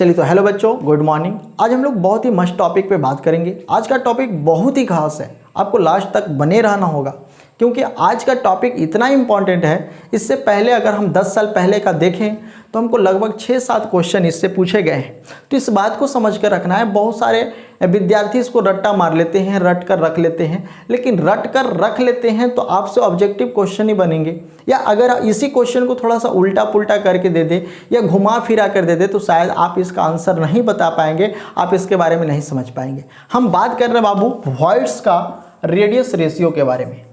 चलिए तो हेलो बच्चों, गुड मॉर्निंग। आज हम लोग बहुत ही मस्त टॉपिक पे बात करेंगे। आज का टॉपिक बहुत ही खास है, आपको लास्ट तक बने रहना होगा क्योंकि आज का टॉपिक इतना इम्पॉर्टेंट है। इससे पहले अगर हम 10 साल पहले का देखें तो हमको लगभग 6-7 क्वेश्चन इससे पूछे गए हैं। तो इस बात को समझ कर रखना है। बहुत सारे विद्यार्थी इसको रट्टा मार लेते हैं, रट कर रख लेते हैं, लेकिन रट कर रख लेते हैं तो आपसे ऑब्जेक्टिव क्वेश्चन ही बनेंगे। या अगर इसी क्वेश्चन को थोड़ा सा उल्टा पुल्टा करके दे दे या घुमा फिरा कर दे दे तो शायद आप इसका आंसर नहीं बता पाएंगे, आप इसके बारे में नहीं समझ पाएंगे। हम बात कर रहे हैं बाबू वॉइड्स का रेडियस रेशियो के बारे में।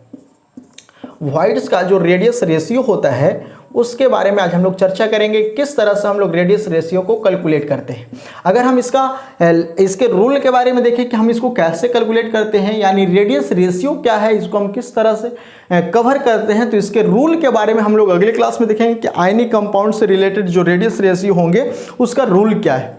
वॉइड्स का जो रेडियस रेशियो होता है उसके बारे में आज हम लोग चर्चा करेंगे, किस तरह से हम लोग रेडियस रेशियो को कैलकुलेट करते हैं। अगर हम इसके रूल के बारे में देखें कि हम इसको कैसे कैलकुलेट करते हैं, यानी रेडियस रेशियो क्या है, इसको हम किस तरह से कवर करते हैं, तो इसके रूल के बारे में हम लोग अगले क्लास में देखेंगे कि आयनिक कंपाउंड से रिलेटेड जो रेडियस रेशियो होंगे उसका रूल क्या है।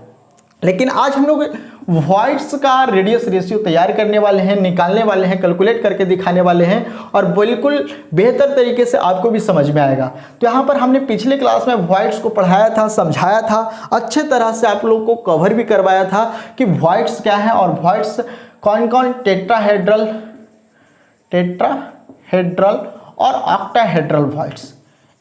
लेकिन आज हम लोग वॉइड्स का रेडियस रेशियो तैयार करने वाले हैं, निकालने वाले हैं, कैलकुलेट करके दिखाने वाले हैं और बिल्कुल बेहतर तरीके से आपको भी समझ में आएगा। तो यहाँ पर हमने पिछले क्लास में वॉइड्स को पढ़ाया था, समझाया था, अच्छे तरह से आप लोगों को कवर भी करवाया था कि वॉइड्स क्या है और वॉइड्स कौन कौन टेट्राहेड्रल और ऑक्टाहेड्रल वॉइड्स,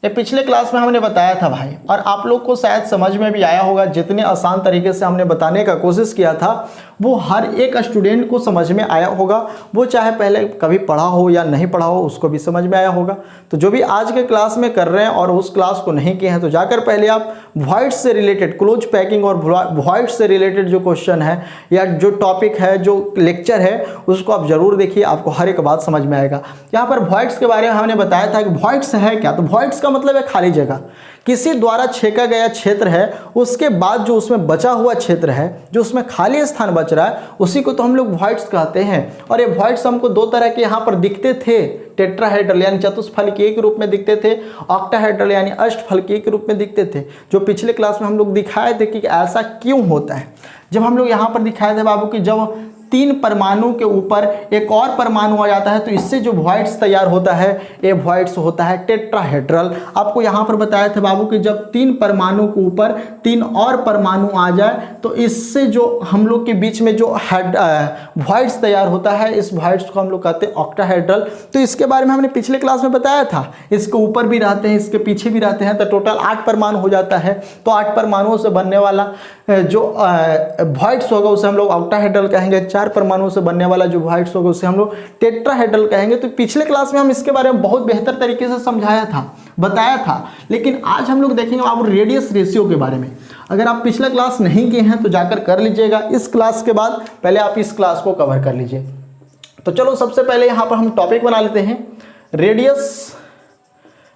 ये पिछले क्लास में हमने बताया था भाई। और आप लोग को शायद समझ में भी आया होगा। जितने आसान तरीके से हमने बताने का कोशिश किया था वो हर एक स्टूडेंट को समझ में आया होगा, वो चाहे पहले कभी पढ़ा हो या नहीं पढ़ा हो उसको भी समझ में आया होगा। तो जो भी आज के क्लास में कर रहे हैं और उस क्लास को नहीं किए हैं तो जाकर पहले आप वॉइड्स से रिलेटेड क्लोज पैकिंग और वॉइड्स से रिलेटेड जो क्वेश्चन है या जो टॉपिक है, जो लेक्चर है, उसको आप जरूर देखिए, आपको हर एक बात समझ में आएगा। यहाँ पर वॉइड्स के बारे में हमने बताया था कि वॉइड्स है क्या। तो वॉइड्स का मतलब है खाली जगह, किसी द्वारा छेका गया क्षेत्र है, उसके बाद जो उसमें बचा हुआ क्षेत्र है, जो उसमें खाली स्थान बच रहा है, उसी को तो हम लोग वॉइड्स कहते हैं। और ये वॉइड्स हमको दो तरह के यहाँ पर दिखते थे, टेट्राहेड्रल यानी चतुष्फलकीय के रूप में दिखते थे, ऑक्टाहेड्रल यानी अष्टफलकीय के रूप में दिखते थे। जो पिछले क्लास में हम लोग दिखाए थे कि ऐसा क्यों होता है। जब हम लोग यहाँ पर दिखाए थे बाबू कि जब 3 परमाणु के ऊपर एक और परमाणु आ जाता है तो इससे जो वॉइड्स तैयार होता है ये वॉइड्स होता है टेट्राहेड्रल। आपको यहाँ पर बताया था बाबू कि जब 3 परमाणु के ऊपर 3 और परमाणु आ जाए तो इससे जो हम लोग के बीच में जो वॉइड्स तैयार होता है, इस वॉइड्स को हम लोग कहते हैं ऑक्टाहेड्रल। तो इसके बारे में हमने पिछले क्लास में बताया था, इसके ऊपर भी रहते हैं, इसके पीछे भी रहते हैं, तो टोटल 8 परमाणु हो जाता है। तो 8 परमाणुओं से बनने वाला जो वॉइड्स होगा उसे हम लोग ऑक्टाहेड्रल कहेंगे। 4 परमाणुओं से बनने वाला जो वॉइड्स होगा उसे हम लोग टेट्राहेड्रल कहेंगे। तो पिछले क्लास में हम इसके बारे में बहुत बेहतर तरीके से समझाया था, बताया था। लेकिन आज हम लोग देखेंगे आप रेडियस रेशियो के बारे में। अगर आप पिछला क्लास नहीं किए हैं तो जाकर कर लीजिएगा। इस क्लास के बाद पहले आप इस क्लास को कवर कर लीजिए। तो चलो सबसे पहले यहाँ पर हम टॉपिक बना लेते हैं, radius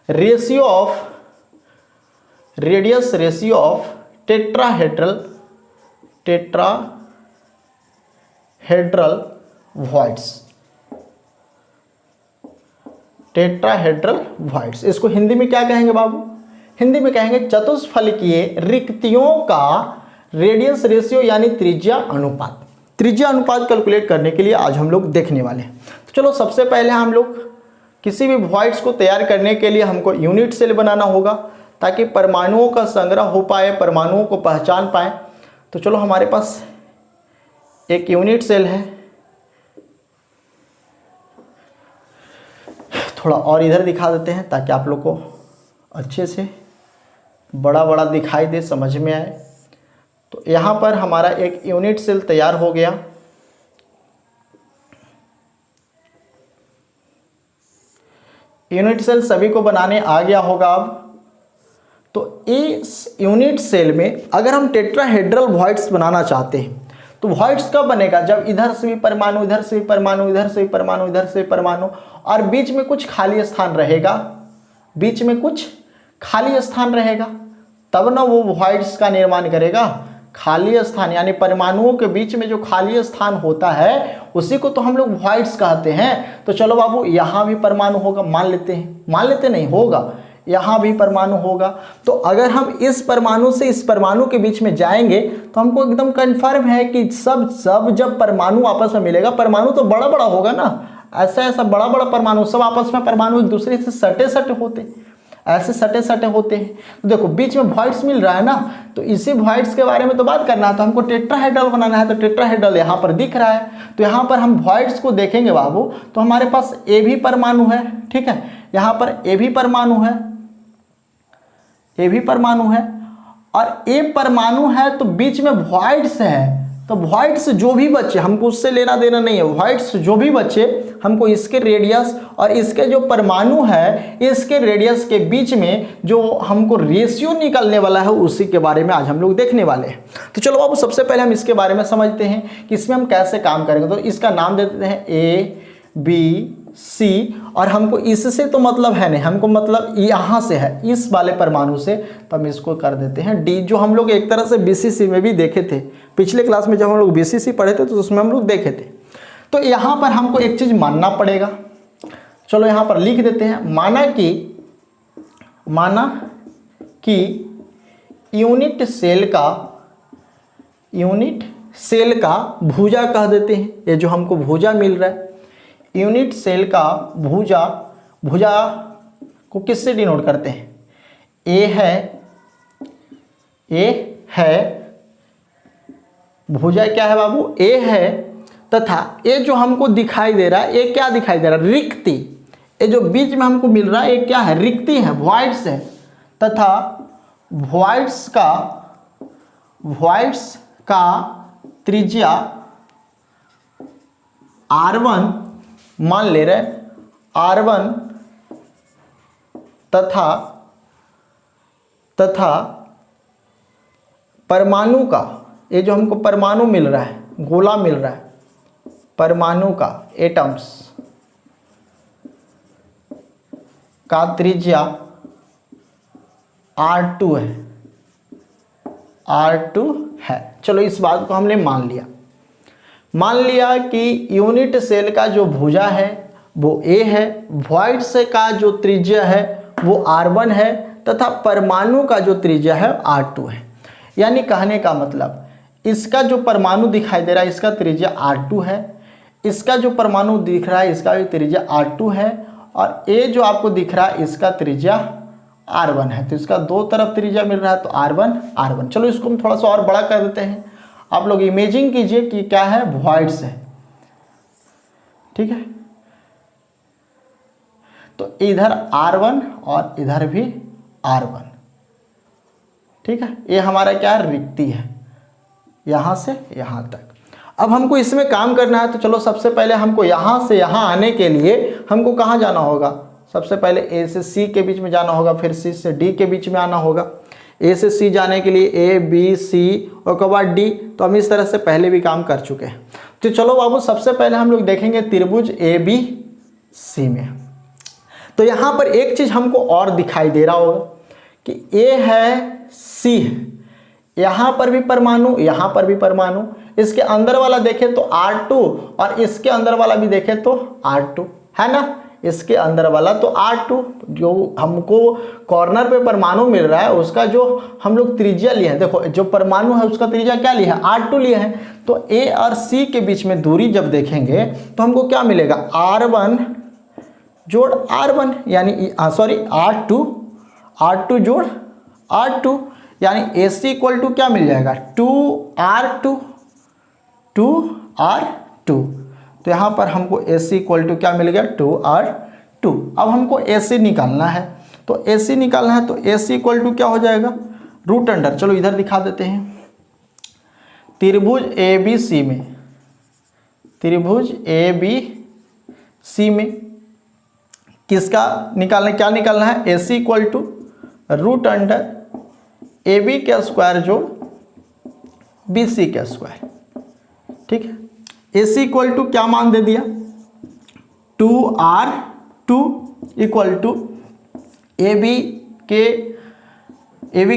ratio of tetrahedral voids. Tetrahedral voids, इसको हिंदी में क्या कहेंगे बाबू? हिंदी में कहेंगे चतुष्फलकीय रिक्तियों का रेडियस रेशियो यानी त्रिज्या अनुपात। त्रिज्या अनुपात कैलकुलेट करने के लिए आज हम लोग देखने वाले हैं। तो चलो सबसे पहले हम लोग किसी भी वॉइड्स को तैयार करने के लिए हमको यूनिट सेल बनाना होगा ताकि परमाणुओं का संग्रह हो पाए, परमाणुओं को पहचान पाए। तो चलो हमारे पास एक यूनिट सेल है, थोड़ा और इधर दिखा देते हैं ताकि आप लोग को अच्छे से बड़ा बड़ा दिखाई दे, समझ में आए। तो यहाँ पर हमारा एक यूनिट सेल तैयार हो गया। यूनिट सेल सभी को बनाने आ गया होगा अब। तो इस यूनिट सेल में अगर हम टेट्राहेड्रल वॉइड्स बनाना चाहते हैं तो वॉइड्स कब बनेगा? जब इधर से भी परमाणु, इधर से भी परमाणु, इधर से भी परमाणु, इधर से भी परमाणु और बीच में कुछ खाली स्थान रहेगा, बीच में कुछ खाली स्थान रहेगा, तब ना वो वॉइड्स का निर्माण करेगा। खाली स्थान यानी परमाणुओं के बीच में जो खाली स्थान होता है उसी को तो हम लोग वॉइड्स कहते हैं। तो चलो बाबू यहाँ भी परमाणु होगा, मान लेते नहीं होगा, यहाँ भी परमाणु होगा। तो अगर हम इस परमाणु से इस परमाणु के बीच में जाएंगे तो हमको एकदम कंफर्म है कि सब जब परमाणु आपस में मिलेगा, परमाणु तो बड़ा बड़ा होगा ना, ऐसा बड़ा बड़ा परमाणु, सब आपस में परमाणु एक दूसरे से सटे होते। ऐसे सटे सटे होते हैं। तो देखो बीच में वॉइड्स मिल रहा है ना, तो इसी वॉइड्स के बारे में तो बात करना है। तो हमको टेट्राहेड्रल बनाना है, तो टेट्राहेड्रल यहाँ पर दिख रहा है। तो यहाँ पर हम वॉइड्स को देखेंगे बाबू, तो हमारे पास ए भी परमाणु है, ठीक है, यहाँ पर ए भी परमाणु है, ए भी परमाणु है, और ए परमाणु है तो बीच में वॉइड्स है। तो वॉइड्स जो भी बचे हमको उससे लेना देना नहीं है, वॉइड्स जो भी बचे हमको इसके रेडियस और इसके जो परमाणु है इसके रेडियस के बीच में जो हमको रेशियो निकलने वाला है उसी के बारे में आज हम लोग देखने वाले हैं। तो चलो बाबू सबसे पहले हम इसके बारे में समझते हैं कि इसमें हम कैसे काम करेंगे। तो इसका नाम दे देते हैं ए बी सी, और हमको इससे तो मतलब है नहीं, हमको मतलब यहाँ से है, इस वाले परमाणु से, तो हम इसको कर देते हैं डी, जो हम लोग एक तरह से बीसीसी में भी देखे थे पिछले क्लास में। जब हम लोग बीसीसी पढ़े थे तो उसमें हम लोग देखे थे। तो यहाँ पर हमको एक चीज़ मानना पड़ेगा, चलो यहाँ पर लिख देते हैं, माना कि यूनिट सेल का भुजा कह देते हैं। ये जो हमको भुजा मिल रहा है, यूनिट सेल का भुजा को किससे डिनोट करते हैं? ए है भुजा क्या है बाबू? ए है, तथा ये जो हमको दिखाई दे रहा है ये क्या दिखाई दे रहा है? रिक्ति। ये जो बीच में हमको मिल रहा है ये क्या है? रिक्ति है, वॉइड्स है, तथा वॉइड्स का त्रिज्या R1 मान ले रहे R1 तथा परमाणु का, ये जो हमको परमाणु मिल रहा है, गोला मिल रहा है, परमाणु का एटम्स का त्रिज्या R2 है। चलो इस बात को हमने मान लिया कि यूनिट सेल का जो भुजा है वो ए है, वॉइड्स का जो त्रिज्या है वो R1 है, तथा परमाणु का जो त्रिज्या है R2 है। यानी कहने का मतलब इसका जो परमाणु दिखाई दे रहा है इसका त्रिज्या R2 है, इसका जो परमाणु दिख रहा है इसका भी त्रिज्या R2 है, और ये जो आपको दिख रहा है इसका त्रिज्या R1 है। तो इसका दो तरफ त्रिज्या मिल रहा है, तो R1। चलो इसको हम थोड़ा सा और बड़ा कर देते हैं। आप लोग इमेजिन कीजिए कि क्या है? वॉइड्स है, ठीक है। तो इधर R1 और इधर भी R1, ठीक है। ये हमारा क्या है? रिक्ति है, यहाँ से यहाँ तक। अब हमको इसमें काम करना है, तो चलो सबसे पहले हमको यहाँ से यहाँ आने के लिए हमको कहाँ जाना होगा? सबसे पहले ए से सी के बीच में जाना होगा, फिर सी से डी के बीच में आना होगा। ए से सी जाने के लिए ए बी सी और उसके बाद डी। तो हम इस तरह से पहले भी काम कर चुके हैं। तो चलो बाबू सबसे पहले हम लोग देखेंगे त्रिभुज ए बी सी में। तो यहाँ पर एक चीज़ हमको और दिखाई दे रहा होगा कि ए है सी है, यहाँ पर भी परमाणु, यहाँ पर भी परमाणु, इसके अंदर वाला देखें तो R2 और इसके अंदर वाला भी देखें तो R2 है ना, इसके अंदर वाला तो R2। जो हमको कॉर्नर पे परमाणु मिल रहा है उसका जो हम लोग त्रिज्या लिए हैं, देखो जो परमाणु है उसका त्रिज्या क्या लिया है? R2 लिया है। तो A और C के बीच में दूरी जब देखेंगे तो हमको क्या मिलेगा? R1 जोड़ R1 यानी सॉरी R2 जोड़ R2 यानी AC इक्वल टू क्या मिल जाएगा? 2R2। तो यहाँ पर हमको AC इक्वल टू क्या मिल गया? 2R2। अब हमको AC निकालना है, तो AC निकालना है तो AC इक्वल टू क्या हो जाएगा? रूट अंडर, चलो इधर दिखा देते हैं। त्रिभुज ABC में किसका निकालना, क्या निकालना है? AC equal to root under AB का स्क्वायर जोड़ BC का स्क्वायर, ठीक है। AC इक्वल टू क्या मान दे दिया? 2R2 इक्वल टू AB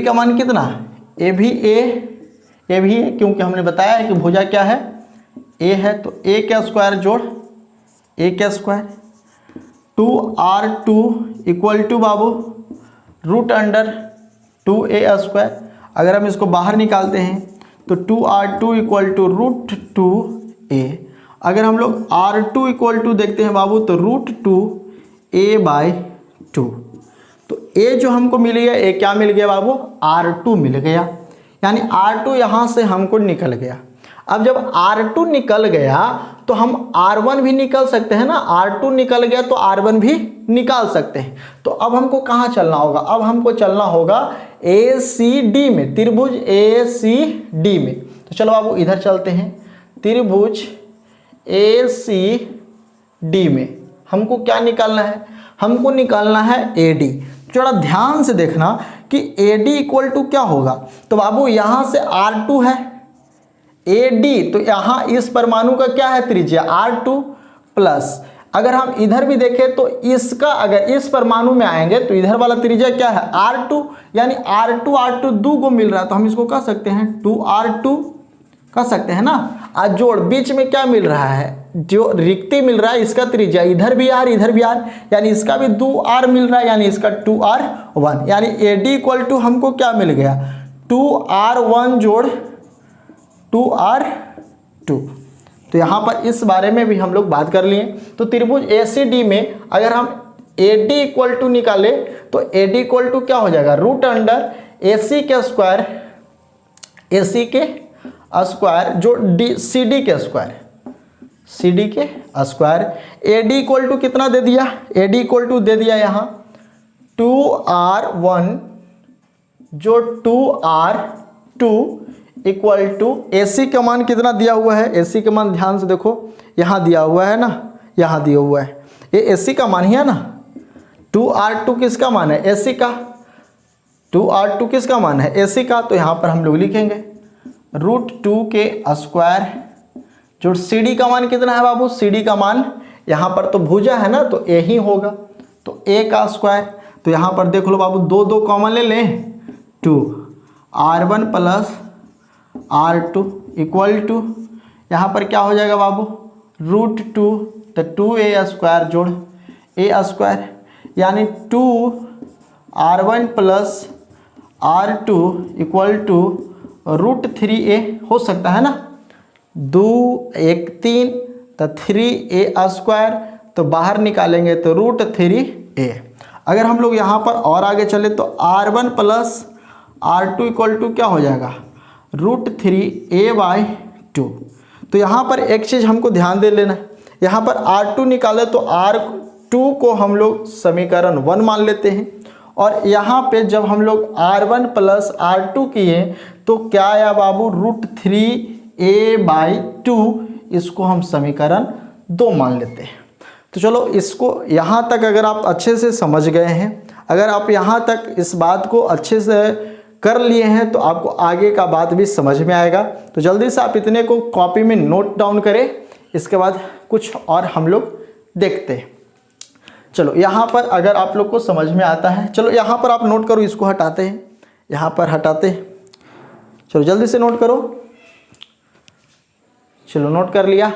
का मान कितना? A भी है, क्योंकि हमने बताया है कि भुजा क्या है? A है, तो A का स्क्वायर जोड़ A का स्क्वायर। 2R2 इक्वल टू बाबू रूट अंडर 2A स्क्वायर। अगर हम इसको बाहर निकालते हैं तो 2R2 equal to root 2A। अगर हम लोग R2 इक्वल टू देखते हैं बाबू तो रूट 2A/2। तो ए जो हमको मिल गया, ए क्या मिल गया बाबू, R2 मिल गया, यानी R2 यहाँ से हमको निकल गया। अब जब R2 निकल गया तो हम R1 भी निकल सकते हैं ना, R2 निकल गया तो R1 भी निकाल सकते हैं। तो अब हमको कहाँ चलना होगा, अब हमको चलना होगा ACD में, त्रिभुज ACD में। तो चलो बाबू इधर चलते हैं, त्रिभुज ACD में हमको क्या निकालना है, हमको निकालना है AD। थोड़ा ध्यान से देखना कि AD इक्वल टू क्या होगा। तो बाबू यहाँ से R2 है, AD तो यहाँ इस परमाणु का क्या है त्रिज्या R2 प्लस, अगर हम इधर भी देखें तो इसका अगर इस परमाणु में आएंगे तो इधर वाला त्रिज्या क्या है R2, यानी R2 दो को मिल रहा है तो हम इसको कह सकते हैं 2R2 कह सकते हैं ना। आज जोड़ बीच में क्या मिल रहा है, जो रिक्ति मिल रहा है इसका त्रिज्या इधर भी R इधर भी R, यानी इसका भी 2R मिल रहा है, यानी इसका 2R1, यानी AD इक्वल टू हमको क्या मिल गया 2R1 जोड़ 2R2। तो यहाँ पर इस बारे में भी हम लोग बात कर लिए। तो त्रिभुज ACD में अगर हम AD इक्वल टू निकाले तो AD इक्वल टू क्या हो जाएगा, रूट अंडर AC के स्क्वायर, AC के स्क्वायर जो CD के स्क्वायर, CD के स्क्वायर। AD इक्वल टू कितना दे दिया, AD इक्वल टू दे दिया यहाँ 2R1 जो 2R2 इक्वल टू AC का मान कितना दिया हुआ है, AC का मान ध्यान से देखो यहाँ दिया हुआ है ना, यहाँ दिया हुआ है, ये AC का मान ही है ना। 2R2 किसका मान है, AC का, 2R2 किसका मान है, AC का। तो यहाँ पर हम लोग लिखेंगे √2 के स्क्वायर जो CD का मान कितना है बाबू, CD का मान यहाँ पर तो भुजा है ना तो A ही होगा, तो A का स्क्वायर। तो यहाँ पर देख लो बाबू दो दो कॉमन ले लें, 2R1 plus R2 equal to यहाँ पर क्या हो जाएगा बाबू √2 तो 2A स्क्वायर जोड़ A स्क्वायर, यानी 2R1 plus R2 equal to √3A हो सकता है ना, 2 1 3 तो 3A स्क्वायर, तो बाहर निकालेंगे तो √3A। अगर हम लोग यहाँ पर और आगे चले तो R1 plus R2 equal to क्या हो जाएगा √3A/2। तो यहाँ पर एक चीज़ हमको ध्यान दे लेना, यहाँ पर R2 निकाले तो R2 को हम लोग समीकरण 1 मान लेते हैं, और यहाँ पे जब हम लोग R1 प्लस R2 किए तो क्या आया बाबू √3A/2, इसको हम समीकरण 2 मान लेते हैं। तो चलो इसको यहाँ तक अगर आप अच्छे से समझ गए हैं, अगर आप यहाँ तक इस बात को अच्छे से कर लिए हैं तो आपको आगे का बात भी समझ में आएगा। तो जल्दी से आप इतने को कॉपी में नोट डाउन करें, इसके बाद कुछ और हम लोग देखते हैं। चलो यहाँ पर अगर आप लोग को समझ में आता है, चलो यहाँ पर आप नोट करो, इसको हटाते हैं, यहाँ पर हटाते हैं, चलो जल्दी से नोट करो। चलो नोट कर लिया,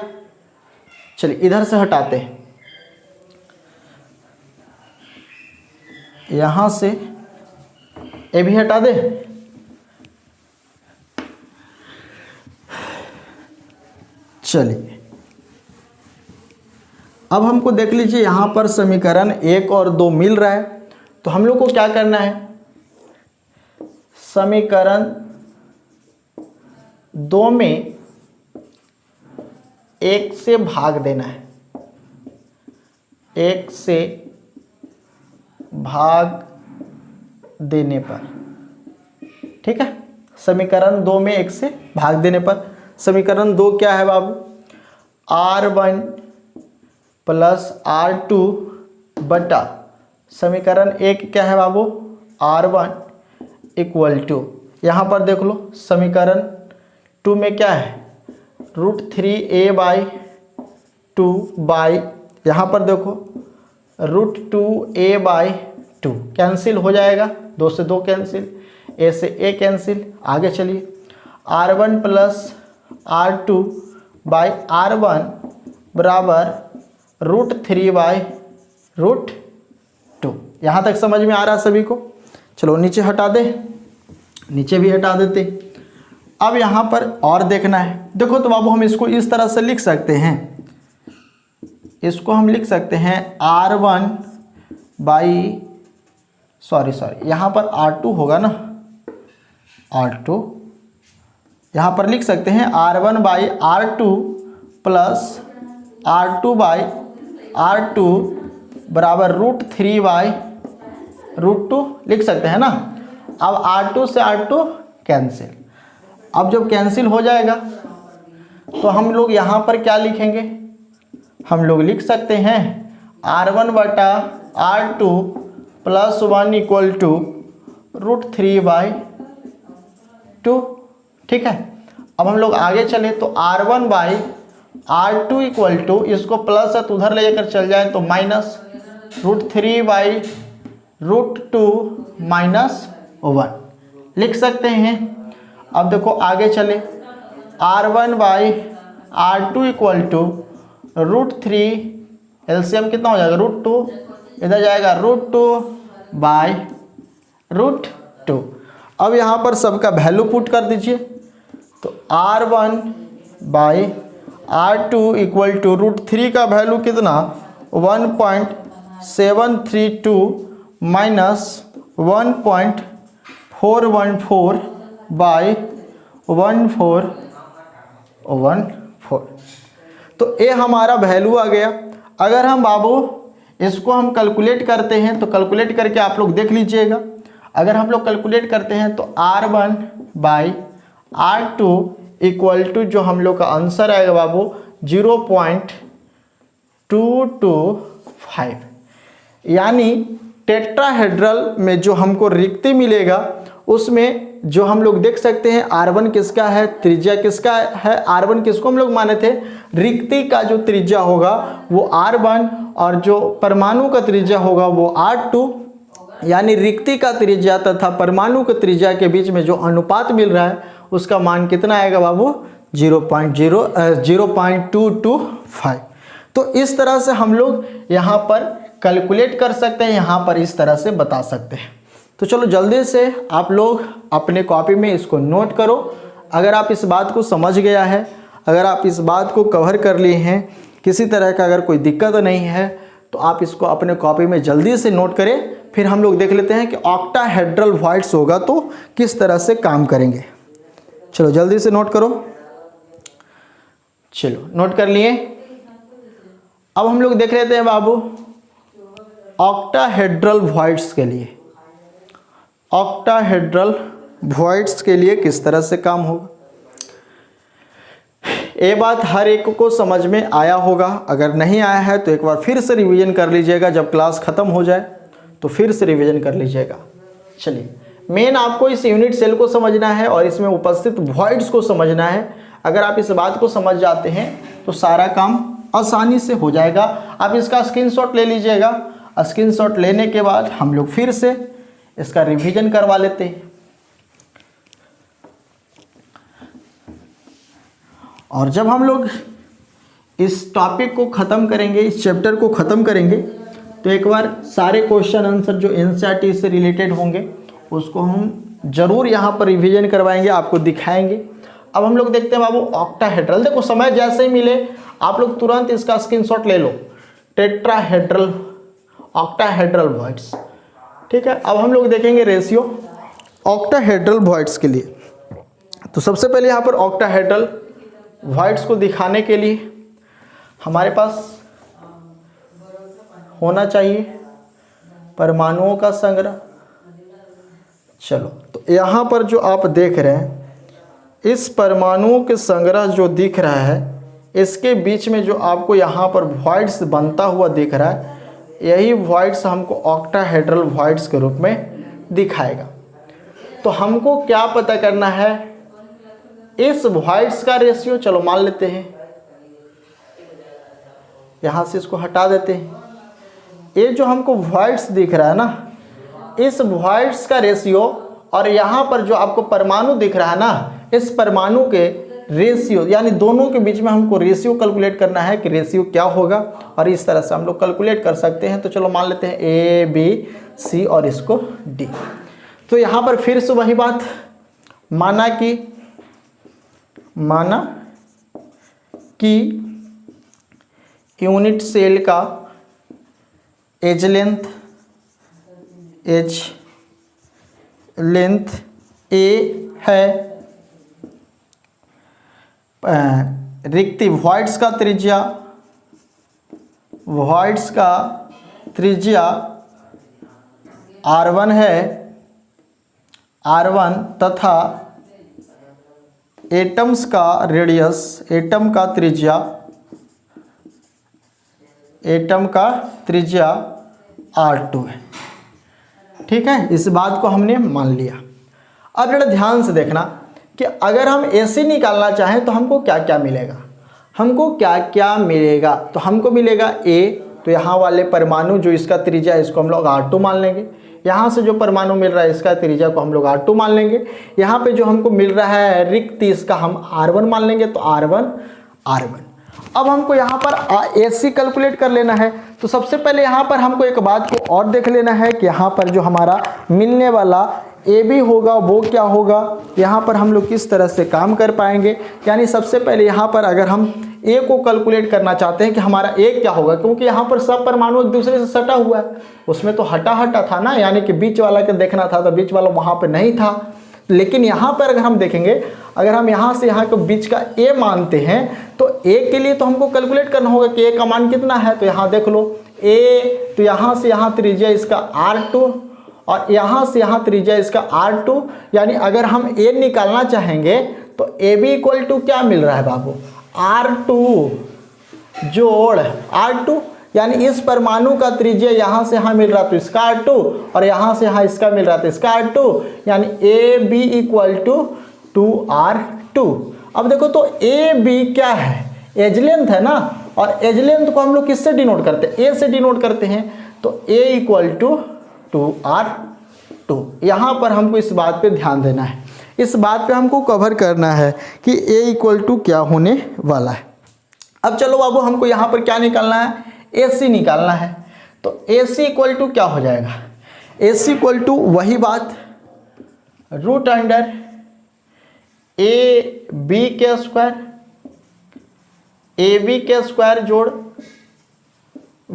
चलिए इधर से हटाते हैं, यहाँ से ये भी हटा दे। चलिए अब हमको देख लीजिए यहाँ पर समीकरण 1 और 2 मिल रहा है, तो हम लोग को क्या करना है, समीकरण 2 में 1 से भाग देना है, 1 से भाग देने पर, ठीक है। समीकरण 2 में 1 से भाग देने पर, समीकरण 2 क्या है बाबू, R1 प्लस R2 बटा समीकरण 1 क्या है बाबू, R1 इक्वल टू, यहाँ पर देख लो समीकरण 2 में क्या है √3A/2 बाई, यहाँ पर देखो √2A/2 कैंसिल हो जाएगा, 2 से 2 कैंसिल, A से A कैंसिल। आगे चलिए R1 plus R2 by R1 बराबर √3/2। यहाँ तक समझ में आ रहा है सभी को। चलो नीचे हटा दे, नीचे भी हटा देते। अब यहाँ पर और देखना है, देखो तो बाबू हम इसको इस तरह से लिख सकते हैं, इसको हम लिख सकते हैं R1 बाई सॉरी यहाँ पर R2 होगा ना, R2 यहाँ पर लिख सकते हैं R1/R2 प्लस R2/R2 बराबर √3/√2 लिख सकते हैं ना। अब R2 से R2 कैंसिल, अब जब कैंसिल हो जाएगा तो हम लोग यहाँ पर क्या लिखेंगे, हम लोग लिख सकते हैं R1/R2 प्लस 1 इक्वल टू √3/2। ठीक है, अब हम लोग आगे चले तो R1/R2 इक्वल टू, इसको प्लस है तो उधर ले जाकर चल जाए तो माइनस √3/√2 माइनस 1 लिख सकते हैं। अब देखो आगे चले R1/R2 इक्वल टू √3, एलसीएम कितना हो जाएगा √2, इधर जाएगा √2/√2। अब यहाँ पर सबका वैल्यू पुट कर दीजिए तो R1/R2 इक्वल टू √3 का वैल्यू कितना 1.732 माइनस 1.414/1414। तो ये हमारा वैल्यू आ गया। अगर हम बाबू इसको हम कैलकुलेट करते हैं तो कैलकुलेट करके आप लोग देख लीजिएगा। अगर हम लोग कैलकुलेट करते हैं तो R1/R2 इक्वल टू जो हम लोग का आंसर आएगा बाबू 0.225, यानी टेट्राहेड्रल में जो हमको रिक्ति मिलेगा उसमें जो हम लोग देख सकते हैं R1 किसका है, त्रिज्या किसका है, R1 किसको हम लोग माने थे, रिक्ति का जो त्रिज्या होगा वो R1 और जो परमाणु का त्रिज्या होगा वो R2, यानी रिक्ति का त्रिज्या तथा परमाणु के त्रिज्या के बीच में जो अनुपात मिल रहा है उसका मान कितना आएगा बाबू 0.225। तो इस तरह से हम लोग यहाँ पर कैलकुलेट कर सकते हैं, यहाँ पर इस तरह से बता सकते हैं। तो चलो जल्दी से आप लोग अपने कॉपी में इसको नोट करो। अगर आप इस बात को समझ गया है, अगर आप इस बात को कवर कर लिए हैं, किसी तरह का अगर कोई दिक्कत नहीं है तो आप इसको अपने कॉपी में जल्दी से नोट करें। फिर हम लोग देख लेते हैं कि ऑक्टाहेड्रल वॉइड्स होगा तो किस तरह से काम करेंगे। चलो जल्दी से नोट करो। चलो नोट कर लिए। अब हम लोग देख लेते हैं बाबू ऑक्टाहेड्रल वॉइड्स के लिए, ऑक्टाहेड्रल वॉइड्स के लिए किस तरह से काम होगा। ये बात हर एक को समझ में आया होगा, अगर नहीं आया है तो एक बार फिर से रिवीजन कर लीजिएगा, जब क्लास ख़त्म हो जाए तो फिर से रिवीजन कर लीजिएगा। चलिए, मेन आपको इस यूनिट सेल को समझना है और इसमें उपस्थित वॉइड्स को समझना है। अगर आप इस बात को समझ जाते हैं तो सारा काम आसानी से हो जाएगा। आप इसका स्क्रीनशॉट ले लीजिएगा। स्क्रीनशॉट लेने के बाद हम लोग फिर से इसका रिवीजन करवा लेते हैं। और जब हम लोग इस टॉपिक को ख़त्म करेंगे, इस चैप्टर को ख़त्म करेंगे, तो एक बार सारे क्वेश्चन आंसर जो एनसीईआरटी से रिलेटेड होंगे उसको हम ज़रूर यहाँ पर रिवीजन करवाएंगे, आपको दिखाएंगे। अब हम लोग देखते हैं बाबू ऑक्टाहेड्रल। देखो समय जैसे ही मिले आप लोग तुरंत इसका स्क्रीनशॉट ले लो। टेट्राहेड्रल, ऑक्टाहेड्रल वॉइड्स, ठीक है। अब हम लोग देखेंगे रेशियो ऑक्टाहेड्रल वॉइड्स के लिए। तो सबसे पहले यहाँ पर ऑक्टाहेड्रल वॉइड्स को दिखाने के लिए हमारे पास होना चाहिए परमाणुओं का संग्रह। चलो, तो यहाँ पर जो आप देख रहे हैं इस परमाणुओं के संग्रह जो दिख रहा है, इसके बीच में जो आपको यहाँ पर वॉइड्स बनता हुआ दिख रहा है, यही वॉइड्स हमको ऑक्टाहेड्रल वॉइड्स के रूप में दिखाएगा। तो हमको क्या पता करना है, इस वॉइड्स का रेशियो। चलो मान लेते हैं, यहाँ से इसको हटा देते हैं। ये जो हमको वॉइड्स दिख रहा है ना, इस वॉइड्स का रेशियो और यहाँ पर जो आपको परमाणु दिख रहा है ना, इस परमाणु के रेशियो, यानी दोनों के बीच में हमको रेशियो कैलकुलेट करना है कि रेशियो क्या होगा, और इस तरह से हम लोग कैलकुलेट कर सकते हैं। तो चलो मान लेते हैं ए, बी, सी और इसको डी। तो यहाँ पर फिर से वही बात, माना कि यूनिट सेल का edge length, edge length a है, रिक्ति वॉइड्स का त्रिज्या r1 है, r1 तथा एटम्स का रेडियस, एटम का त्रिज्या r2 है। ठीक है, इस बात को हमने मान लिया। अब जरा ध्यान से देखना कि अगर हम AC निकालना चाहें तो हमको क्या क्या मिलेगा, तो हमको मिलेगा A, तो यहाँ वाले परमाणु जो इसका त्रिज्या है इसको हम लोग R2 मान लेंगे। यहाँ से जो परमाणु मिल रहा है इसका त्रिज्या को हम लोग R2 मान लेंगे। यहाँ पे जो हमको मिल रहा है रिक्ति इसका हम R1 मान लेंगे, तो R1। अब हमको यहाँ पर AC कैलकुलेट कर लेना है। तो सबसे पहले यहाँ पर हमको एक बात को और देख लेना है कि यहाँ पर जो हमारा मिलने वाला AB होगा वो क्या होगा, यहाँ पर हम लोग किस तरह से काम कर पाएंगे। यानी सबसे पहले यहाँ पर अगर हम A को कैलकुलेट करना चाहते हैं कि हमारा A क्या होगा, क्योंकि यहाँ पर सब परमाणु एक दूसरे से सटा हुआ है, उसमें तो हटा था ना, यानी कि बीच वाला के देखना था, तो बीच वाला वहाँ पर नहीं था। लेकिन यहाँ पर अगर हम देखेंगे, अगर हम यहाँ से यहाँ के बीच का A मानते हैं तो A के लिए तो हमको कैलकुलेट करना होगा कि A का मान कितना है। तो यहाँ देख लो A, तो यहाँ से यहाँ त्रिज्या इसका R2 और यहाँ से यहाँ त्रिज्या इसका R2, यानी अगर हम A निकालना चाहेंगे तो AB इक्वल टू क्या मिल रहा है बाबू, R2 जोड़ R2, यानी इस परमाणु का त्रिज्या यहाँ से यहाँ मिल रहा तो इसका R2 और यहाँ से यहाँ इसका मिल रहा तो इसका R2, यानी AB इक्वल टू 2R2। अब देखो तो AB क्या है, एज लेंथ है ना, और एज लेंथ को हम लोग किससे डिनोट करते हैं, A से डिनोट करते हैं, तो A इक्वल टू 2R2। यहाँ पर हमको इस बात पे ध्यान देना है, इस बात पे हमको कवर करना है कि A इक्वल टू क्या होने वाला है। अब चलो बाबू हमको यहाँ पर क्या निकालना है, AC निकालना है। तो AC इक्वल टू क्या हो जाएगा, AC इक्वल टू वही बात रूट अंडर AB के स्क्वायर जोड़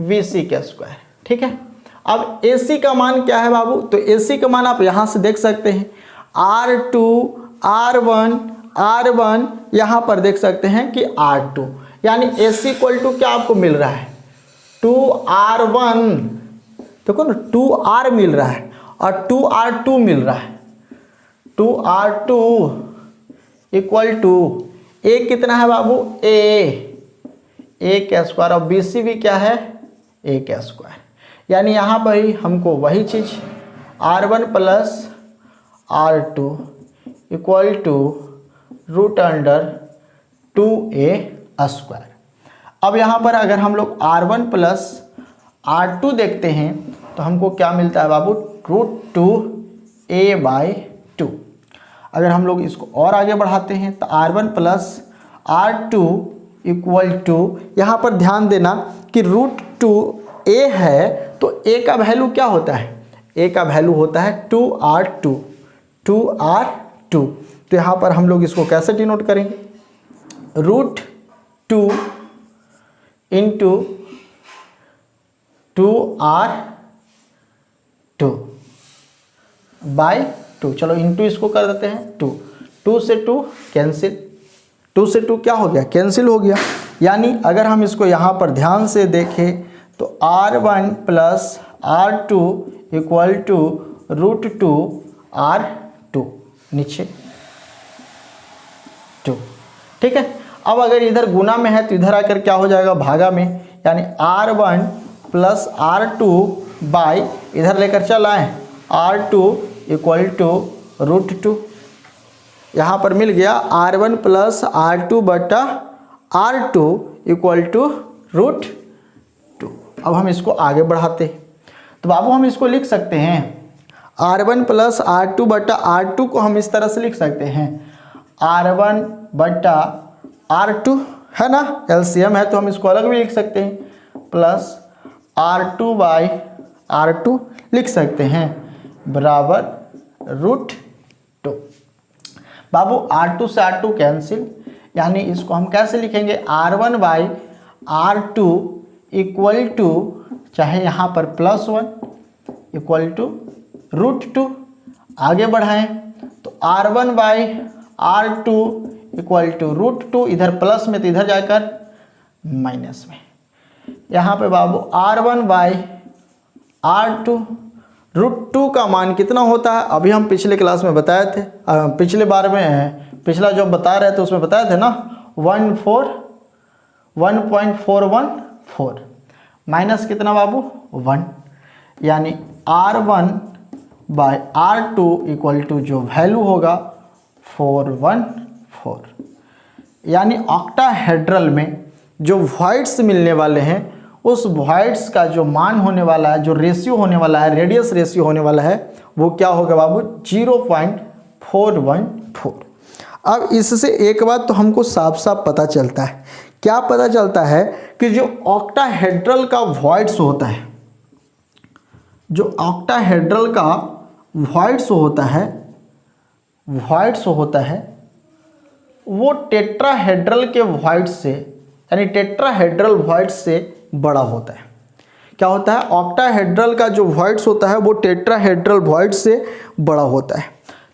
BC के स्क्वायर। ठीक है, अब AC का मान क्या है बाबू, तो AC का मान आप यहाँ से देख सकते हैं R2 R1 यहाँ पर देख सकते हैं कि R2, यानी AC इक्वल टू क्या आपको मिल रहा है 2R1, देखो ना 2R मिल रहा है और 2R2 मिल रहा है, 2R2 इक्वल टू A कितना है बाबू, A का स्क्वायर, और BC भी क्या है A का स्क्वायर, यानी यहाँ पर ही हमको वही चीज़ R1 plus R2 equal to root under 2A square. अब यहाँ पर अगर हम लोग R1 प्लस R2 देखते हैं तो हमको क्या मिलता है बाबू, रूट 2A/2। अगर हम लोग इसको और आगे बढ़ाते हैं तो R1 plus R2 equal to, यहाँ पर ध्यान देना कि रूट 2A है तो A का वैल्यू क्या होता है, A का वैल्यू होता है 2R2। तो यहाँ पर हम लोग इसको कैसे डिनोट करेंगे, रूट 2 इंटू 2R2/2, चलो इंटू इसको कर देते हैं 2 से 2 कैंसिल, 2 से 2 क्या हो गया, कैंसिल हो गया। यानी अगर हम इसको यहाँ पर ध्यान से देखें तो R1 plus R2 equal to root 2R2 नीचे 2। ठीक है, अब अगर इधर गुना में है तो इधर आकर क्या हो जाएगा, भागा में, यानी R1 प्लस R2 बाई इधर लेकर चल आए R2 इक्वल टू रूट 2। यहाँ पर मिल गया R1 प्लस R2 बटा R2 इक्वल टू रूट 2। अब हम इसको आगे बढ़ाते हैं तो बाबू हम इसको लिख सकते हैं R1 प्लस R2 बटा R2 को हम इस तरह से लिख सकते हैं R1 बटा R2 है ना, LCM है तो हम इसको अलग भी लिख सकते हैं, प्लस R2/R2 लिख सकते हैं बराबर रूट 2। बाबू R2 से R2 कैंसिल, यानी इसको हम कैसे लिखेंगे R1/R2 इक्वल टू, चाहे यहाँ पर +1 इक्वल टू रूट 2 आगे बढ़ाएं तो R1/R2 इक्वल टू √2, इधर प्लस में तो इधर जाकर माइनस में। यहाँ पे बाबू R1/R2 √2 का मान कितना होता है, अभी हम पिछले क्लास में बताए थे, पिछले बार में पिछला जो बता रहे थे उसमें बताए थे ना 1.414 माइनस कितना बाबू 1, यानी R1/R2 इक्वल टू जो वैल्यू होगा 414, यानी ऑक्टाहेड्रल में जो वॉइड्स मिलने वाले हैं उस वॉइड्स का जो मान होने वाला है, जो रेशियो होने वाला है, रेडियस रेशियो होने वाला है, वो क्या होगा बाबू 0.414। अब इससे एक बात तो हमको साफ साफ पता चलता है, क्या पता चलता है कि जो ऑक्टाहेड्रल का वॉइड्स होता है, जो ऑक्टाहेड्रल का वॉइड्स होता है वो टेट्राहेड्रल के वॉइड से, यानी टेट्राहेड्रल वॉइड से बड़ा होता है। क्या होता है, ऑक्टाहेड्रल का जो वॉइड्स होता है वो टेट्राहेड्रल वॉइड से बड़ा होता है।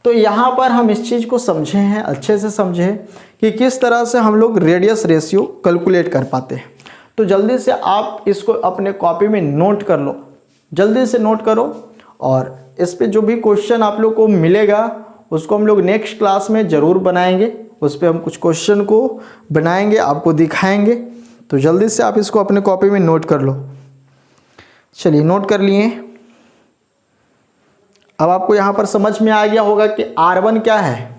तो यहाँ पर हम इस चीज़ को समझे हैं, अच्छे से समझे हैं कि किस तरह से हम लोग रेडियस रेशियो कैलकुलेट कर पाते हैं। तो जल्दी से आप इसको अपने कॉपी में नोट कर लो, जल्दी से नोट करो, और इस पे जो भी क्वेश्चन आप लोग को मिलेगा उसको हम लोग नेक्स्ट क्लास में ज़रूर बनाएंगे, उस पर हम कुछ क्वेश्चन को बनाएंगे, आपको दिखाएंगे। तो जल्दी से आप इसको अपने कॉपी में नोट कर लो। चलिए नोट कर लिए। अब आपको यहाँ पर समझ में आ गया होगा कि R1 क्या है।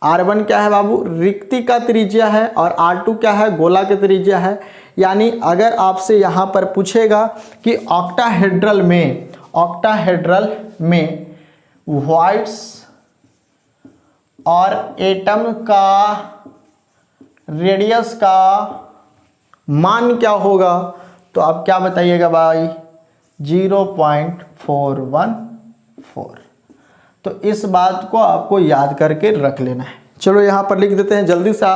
R1 क्या है बाबू, रिक्ति का त्रिज्या है, और R2 क्या है, गोला का त्रिज्या है। यानी अगर आपसे यहाँ पर पूछेगा कि ऑक्टाहेड्रल में वॉइड्स और एटम का रेडियस का मान क्या होगा, तो आप क्या बताइएगा भाई 0.414। तो इस बात को आपको याद करके रख लेना है। चलो यहाँ पर लिख देते हैं, जल्दी से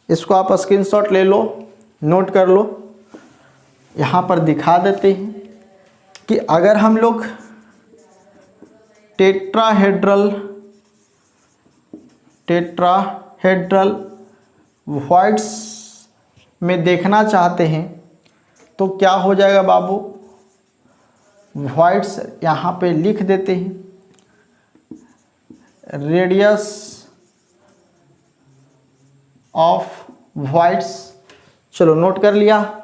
इसको आप स्क्रीनशॉट ले लो, नोट कर लो। यहाँ पर दिखा देते हैं कि अगर हम लोग टेट्राहेड्रल वॉइड्स में देखना चाहते हैं तो क्या हो जाएगा बाबू, वॉइड्स यहाँ पे लिख देते हैं, रेडियस ऑफ वॉइड्स। चलो नोट कर लिया।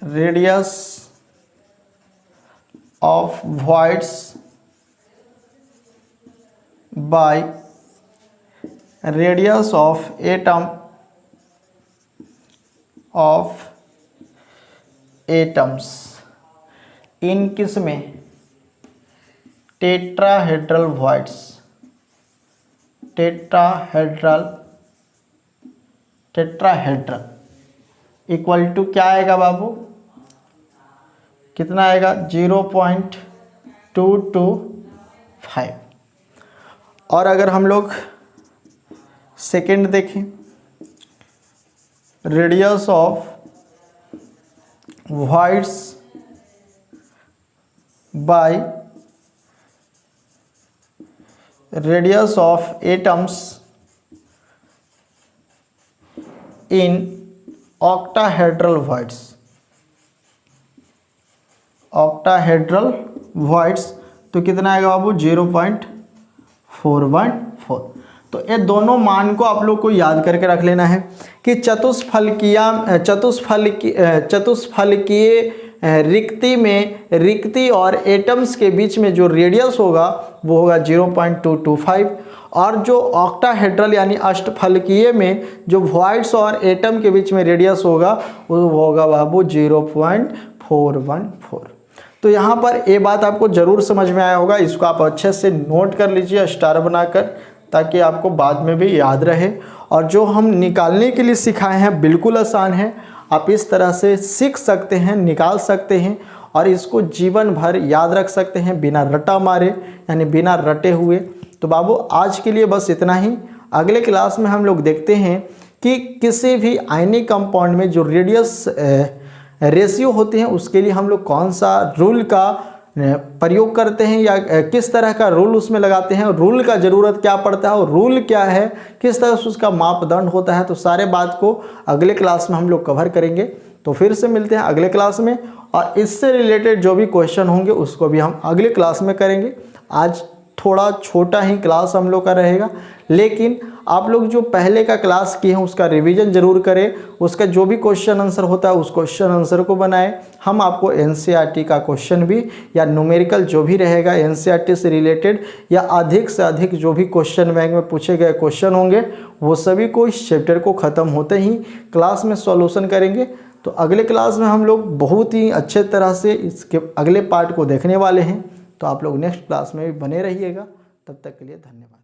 Radius of voids by radius of atoms in किस में, tetrahedral voids, tetrahedral equal to क्या आएगा बाबू, कितना आएगा 0.225। और अगर हम लोग सेकेंड देखें, radius of voids by radius of atoms in octahedral voids, octahedral voids तो कितना आएगा बाबू 0.414। तो ये दोनों मान को आप लोग को याद करके रख लेना है कि चतुष्फलकीय रिक्ति में, रिक्ति और एटम्स के बीच में जो रेडियस होगा वो होगा 0.225, और जो ऑक्टाहेड्रल यानी अष्टफलकीय में जो वॉइड्स और एटम के बीच में रेडियस होगा वो होगा बाबू 0.414। तो यहाँ पर ये बात आपको ज़रूर समझ में आया होगा, इसको आप अच्छे से नोट कर लीजिए स्टार बनाकर, ताकि आपको बाद में भी याद रहे। और जो हम निकालने के लिए सिखाए हैं बिल्कुल आसान है, आप इस तरह से सीख सकते हैं, निकाल सकते हैं और इसको जीवन भर याद रख सकते हैं बिना रटा मारे, यानी बिना रटे हुए। तो बाबू आज के लिए बस इतना ही। अगले क्लास में हम लोग देखते हैं कि किसी भी आयनिक कंपाउंड में जो रेडियस रेशियो होते हैं उसके लिए हम लोग कौन सा रूल का प्रयोग करते हैं या किस तरह का रूल उसमें लगाते हैं, रूल का ज़रूरत क्या पड़ता है और रूल क्या है, किस तरह से उसका मापदंड होता है। तो सारे बात को अगले क्लास में हम लोग कवर करेंगे। तो फिर से मिलते हैं अगले क्लास में, और इससे रिलेटेड जो भी क्वेश्चन होंगे उसको भी हम अगले क्लास में करेंगे। आज थोड़ा छोटा ही क्लास हम लोग का रहेगा, लेकिन आप लोग जो पहले का क्लास किए हैं उसका रिवीजन जरूर करें। उसका जो भी क्वेश्चन आंसर होता है उस क्वेश्चन आंसर को बनाएं। हम आपको एनसीईआरटी का क्वेश्चन भी या न्यूमेरिकल जो भी रहेगा एनसीईआरटी से रिलेटेड या अधिक से अधिक जो भी क्वेश्चन बैंक में पूछे गए क्वेश्चन होंगे वो सभी को इस चैप्टर को ख़त्म होते ही क्लास में सॉल्यूशन करेंगे। तो अगले क्लास में हम लोग बहुत ही अच्छे तरह से इसके अगले पार्ट को देखने वाले हैं। तो आप लोग नेक्स्ट क्लास में भी बने रहिएगा। तब तक के लिए धन्यवाद।